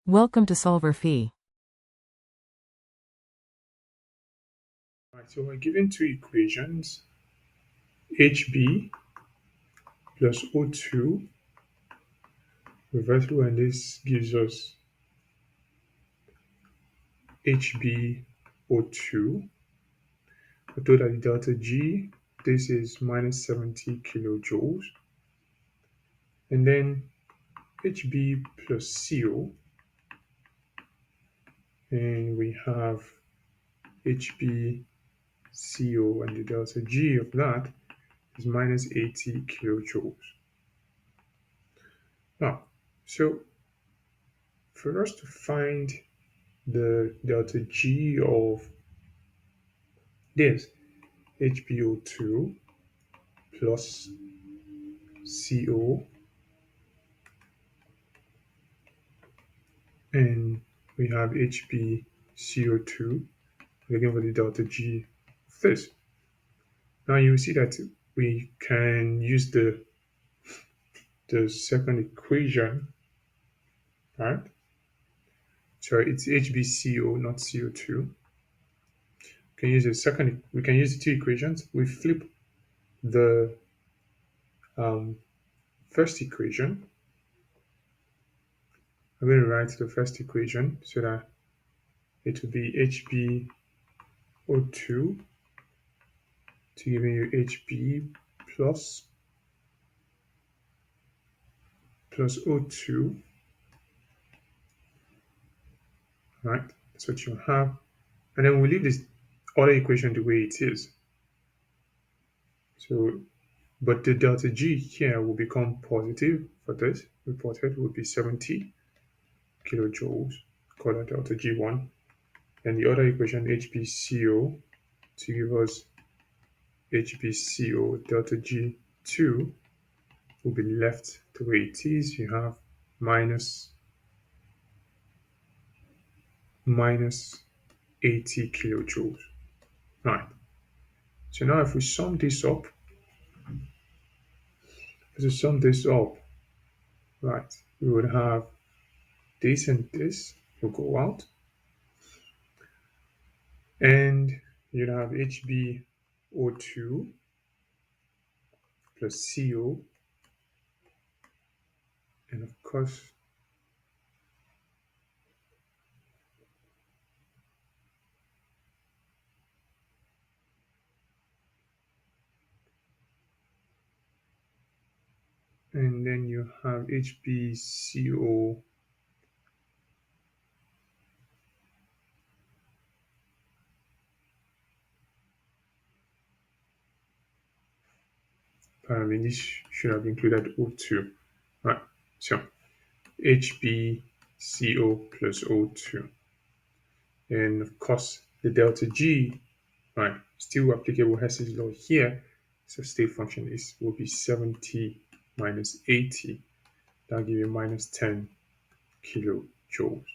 Welcome to solverfy. Right, so we're given two equations, Hb plus O2 reverse through, and this gives us HbO2. I told that the delta G, this is minus 70 kilojoules. And then Hb plus Co, and we have HbCO, and the delta G of that is minus 80 kilojoules. Now, so for us to find the delta G of this HbO2 plus CO, and we have HbCO2, looking for the delta G of this. Now you will see that we can use the second equation, right? So it's HbCO, not CO2. We can use the two equations. We flip the um, first equation. I'm going to write the first equation so that it will be HbO2 to giving you Hb plus O2, right? That's what you have. And then we leave this other equation the way it is. So, but the delta G here will become positive for this. Reported will be 70 kilojoules, call that delta G1. And the other equation, HbCO, to give us HbCO delta G2 will be left the way it is. You have minus 80 kilojoules. Right. So now if we sum this up, right, we would have this and this will go out. And you'd have HbO2 plus CO, and of course and then you have HbCO this should have included O2. Right, so HbCO plus O2. And of course, the delta G, right, still applicable Hess's law here. So state function will be 70 minus 80. That'll give you minus 10 kilojoules.